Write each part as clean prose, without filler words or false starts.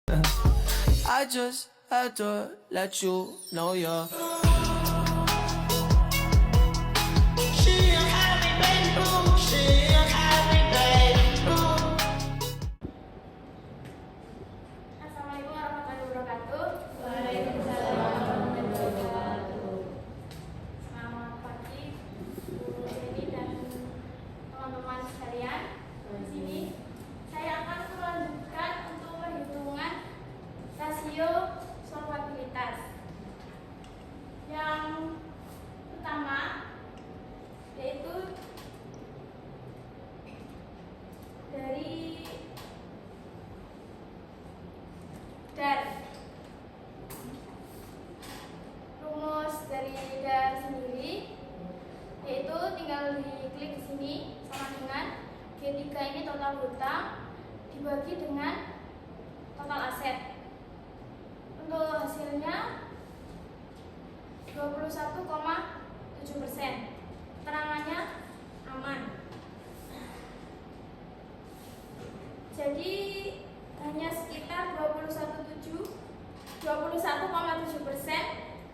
I just had to let you know you're Assalamualaikum warahmatullahi wabarakatuh. Waalaikumsalam warahmatullahi wabarakatuh. Selamat pagi, Bu Jenny dan teman-teman sekalian. Di sini saya akan melanjutkan untuk perhitungan rasio solvabilitas. Yang pertama yaitu dari DAR. Rumus dari DAR sendiri yaitu tinggal diklik di sini sama dengan G3 ini total hutang dibagi dengan total aset. Untuk hasilnya 21,7%. Keterangannya aman. Jadi hanya sekitar 21,7%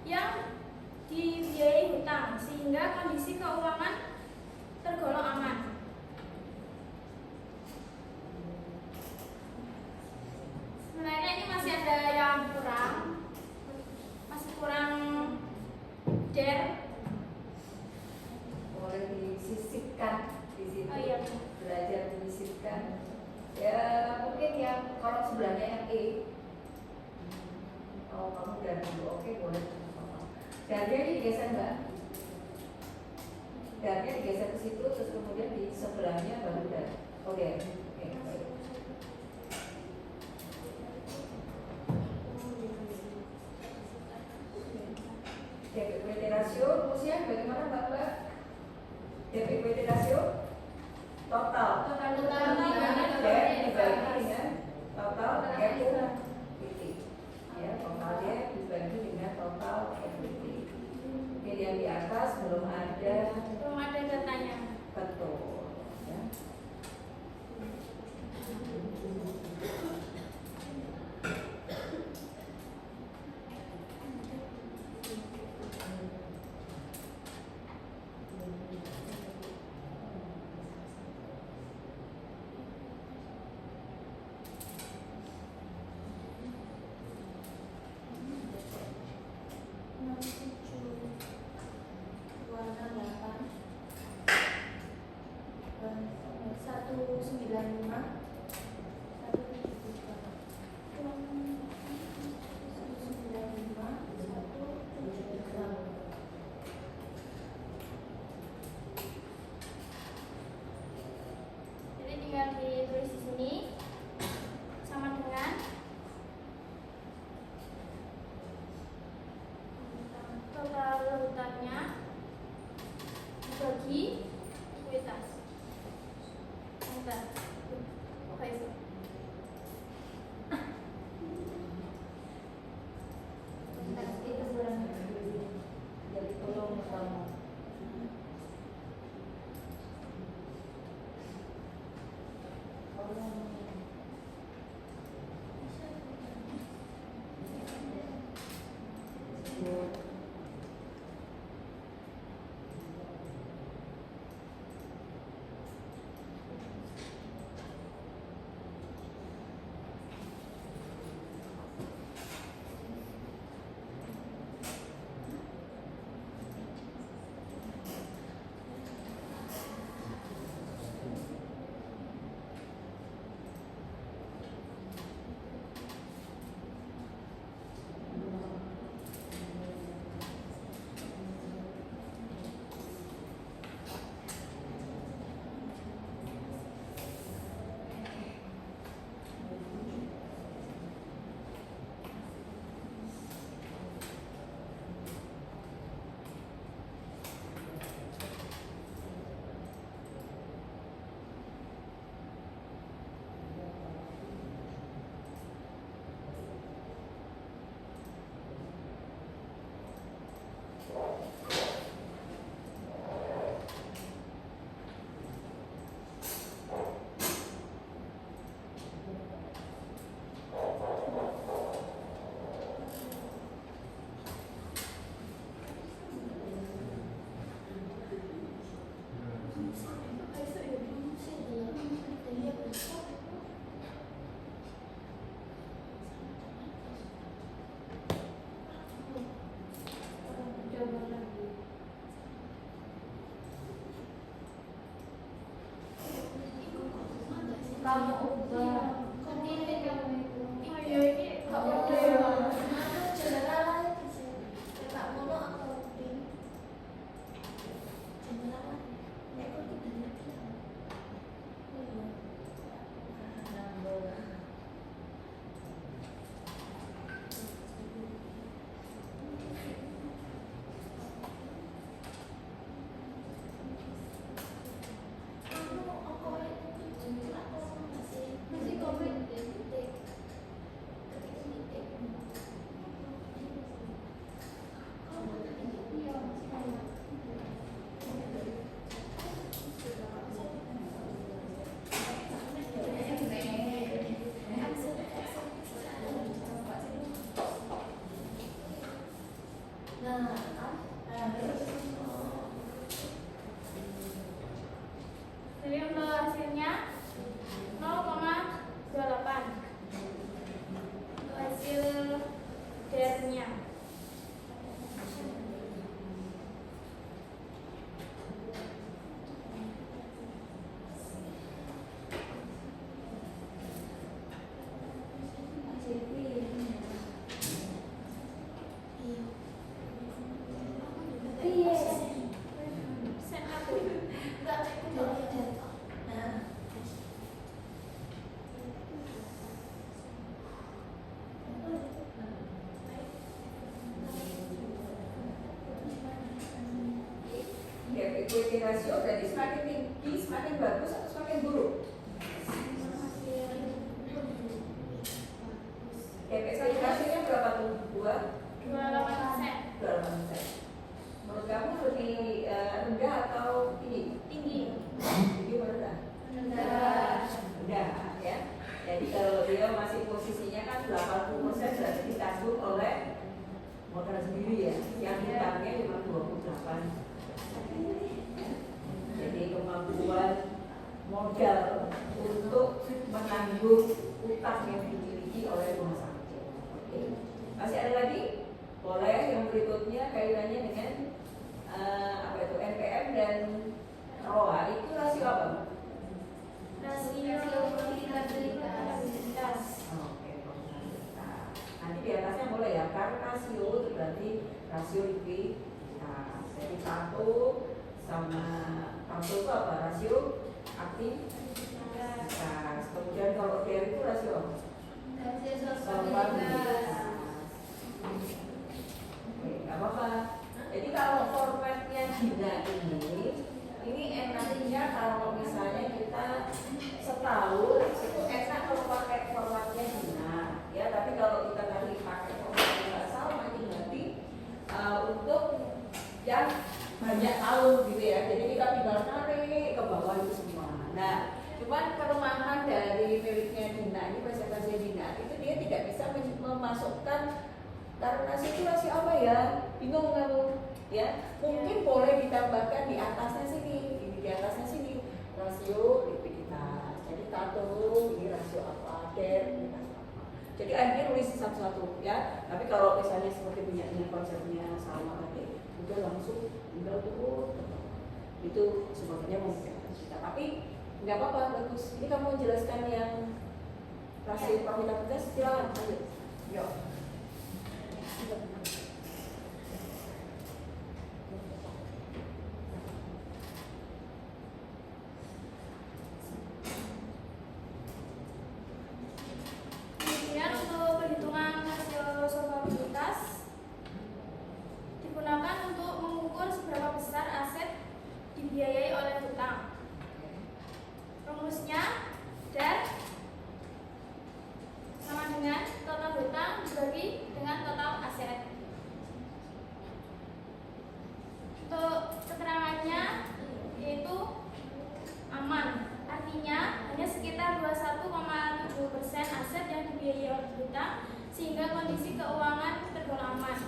yang dibiayai hutang, sehingga kondisi keuangan tergolong aman. Sebenarnya ini masih ada yang masih kurang DAR. Boleh disisipkan di situ. Oh iya. Belajar menyisipkan. Ya mungkin yang kalau sebelahnya yang E. Kalau kamu udah dulu, oke boleh. Darnya digeser mbak. Darnya digeser ke situ, terus kemudian di sebelahnya baru dar. Oke. Oke. Baik. DP rasio rumusnya bagaimana mbak? DP rasio total dibagi dengan total equity. Ya, total debt dibagi dengan total equity. Jadi yang di atas belum ada Datanya. betul. Ya. DER-nya. Set aku. Debt equity ratio berarti semakin tinggi, semakin bagus atau semakin buruk? Debt equity ratio-nya berapa tuh? 28%. 2,8%. Menurut kamu lebih rendah atau tinggi? Tinggi. Tinggi atau rendah? Rendah ya. Jadi kalau dia masih posisinya kan 80% berarti ditanggung oleh modal sendiri ya. Yang hutangnya cuma 28. Jadi kemampuan modal untuk menanggung utang yang dimiliki oleh rumah sakit. Oke. Masih ada lagi? Boleh yang berikutnya kaitannya dengan apa itu NPM dan ROA itu rasio apa? Rasio profitabilitas. Oke, profitabilitas. Nanti di atasnya boleh ya, kan rasio itu berarti rasio likuiditas. Jadi satu sama satu itu apa? Rasio aktivitas. Kemudian kalau dia itu rasio apa? Solvabilitas. Oke, nggak apa-apa. Jadi kalau formatnya Gina ini enaknya kalau misalnya kita setahun itu enak kalau pakai formatnya Gina, ya. Tapi kalau kita tadi pakai formatnya nggak sama, itu nanti untuk yang banyak tahun gitu ya. Jadi kita tinggal tarik ke bawah itu semua. Nah, cuman kelemahan dari miliknya Dina ini, presentasi Dina itu dia tidak bisa memasukkan karena situasi apa ya, bingung kamu ya. Mungkin boleh ditambahkan di atasnya sini, ini di atasnya sini rasio likuiditas. Jadi satu ini rasio apa, debt ini rasio apa. Jadi akhirnya nulis satu-satu ya. Tapi kalau misalnya seperti punya konsepnya sama tadi, udah langsung tinggal turun itu sebetulnya memudahkan kita. Tapi nggak apa-apa, bagus. Ini kamu menjelaskan yang rasio profitabilitas, silakan lanjut. Yuk. Kemudian untuk perhitungan rasio solvabilitas digunakan untuk mengukur seberapa besar aset dibiayai oleh hutang. Rumusnya DER sama dengan total hutang dibagi dengan total aset. Untuk keterangannya yaitu aman, artinya hanya sekitar 21,7% aset yang dibiayai oleh hutang sehingga kondisi keuangan tergolong aman.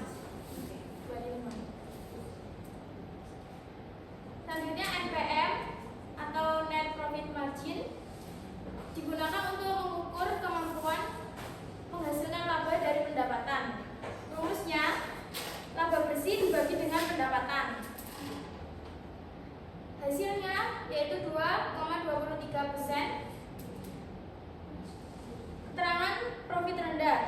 Selanjutnya NPM atau Net Profit Margin digunakan untuk mengukur kemampuan menghasilkan laba dari pendapatan. Rumusnya laba bersih dibagi dengan pendapatan. Hasilnya yaitu 2,23%. Keterangan profit rendah,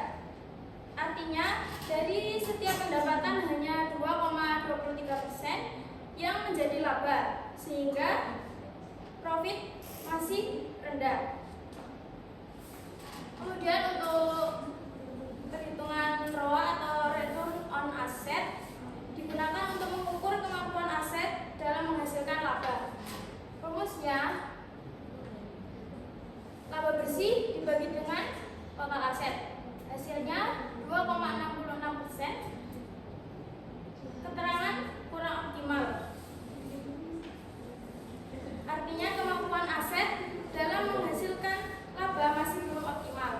artinya dari setiap pendapatan hanya 2,23% yang menjadi laba, sehingga profit masih rendah. Kemudian untuk perhitungan ROA atau Return on Asset digunakan untuk mengukur kemampuan aset dalam menghasilkan laba. Rumusnya laba bersih dibagi dengan total aset. Hasilnya 2,66%. Keterangan kurang optimal, artinya kemampuan aset dalam menghasilkan laba masih belum optimal.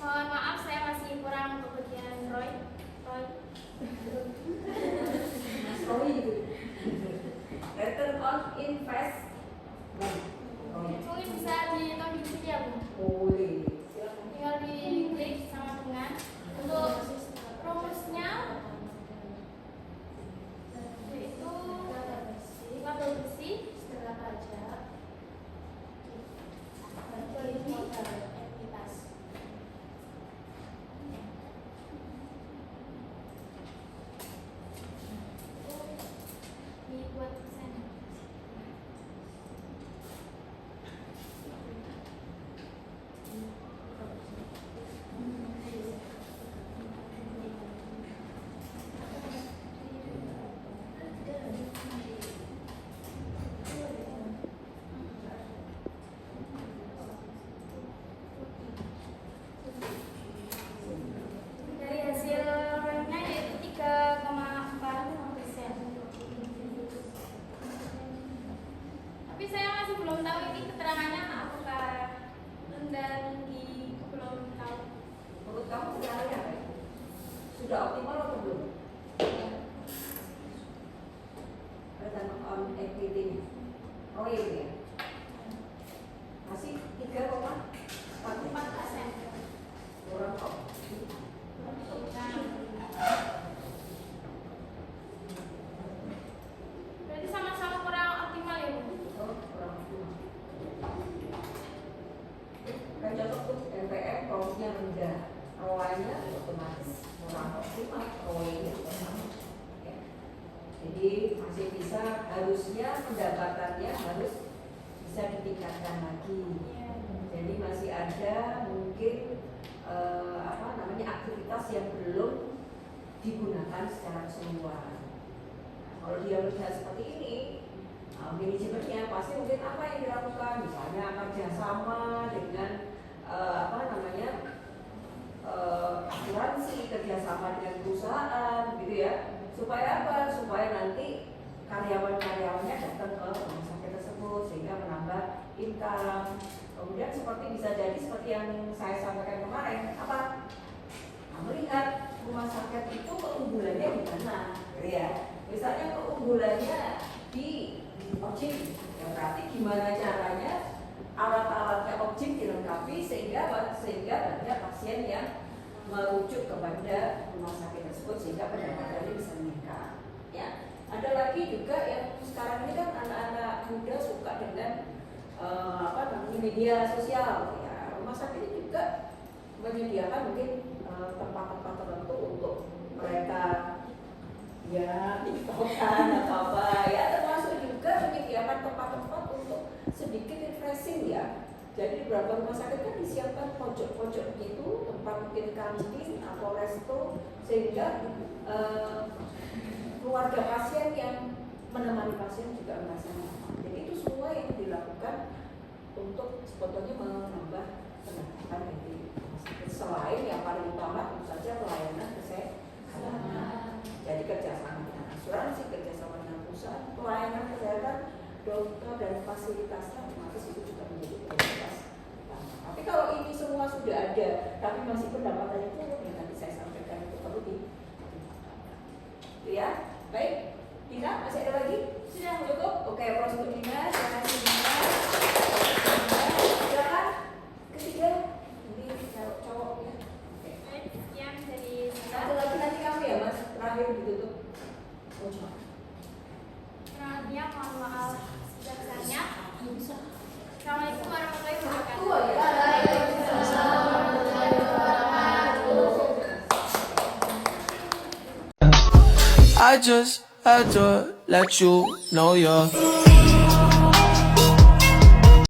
Mohon maaf, saya masih kurang untuk bagian Roy. Return on investment. Mungkin bisa dihitung di sini ya Bu. Boleh. Silakan. Tinggal diklik sama dengan Jadi masih bisa, harusnya pendapatannya harus bisa ditingkatkan lagi. Jadi masih ada mungkin aktivitas yang belum digunakan secara keseluruhan. Kalau dia melihat seperti ini, manajemennya pasti mungkin apa yang dilakukan, misalnya kerjasama dengan asuransi, kerjasama dengan perusahaan, gitu ya. Supaya apa? Supaya nanti karyawan-karyawannya datang ke rumah sakit tersebut sehingga menambah income. Kemudian bisa jadi seperti yang saya sampaikan kemarin, apa? Melihat rumah sakit itu keunggulannya di mana, gitu ya. Misalnya keunggulannya di objek, ya berarti gimana caranya alat-alatnya objek dilengkapi sehingga banyak pasien yang merujuk kepada rumah sakit tersebut sehingga pendapatannya bisa meningkat. Ya, ada lagi juga yang sekarang ini kan anak-anak muda suka dengan media sosial. Ya, rumah sakit ini juga menyediakan mungkin tempat-tempat tertentu untuk mereka ya tiktokan atau apa ya, termasuk juga menyediakan tempat-tempat untuk sedikit refreshing ya. Jadi di beberapa rumah sakit kan disiapkan pojok-pojok gitu, tempat mungkin kantin atau resto sehingga keluarga pasien yang menemani pasien juga merasa nyaman. Jadi itu semua yang dilakukan untuk sebetulnya menambah pendapatan dari rumah sakit. Selain yang paling utama tentu saja pelayanan kesehatan. Jadi kerjasama dengan asuransi, kerjasama dengan perusahaan, pelayanan kesehatan, dokter dan fasilitasnya otomatis itu juga menjadi prioritas. Tapi kalau ini semua sudah ada, tapi masih pendapatannya turun, yang tadi saya sampaikan itu perlu ya. Baik, Dina masih ada lagi? Sudah cukup? Oke, prosedur Dina, terima kasih Dina. Silakan ketiga, ini cowok ya. Yang dari Satu lagi nanti kamu ya Mas, terakhir ditutup. Oh cuma. Pertanyaan, mohon maaf sebesarnya. Assalamualaikum warahmatullahi wabarakatuh. I just had to let you know you're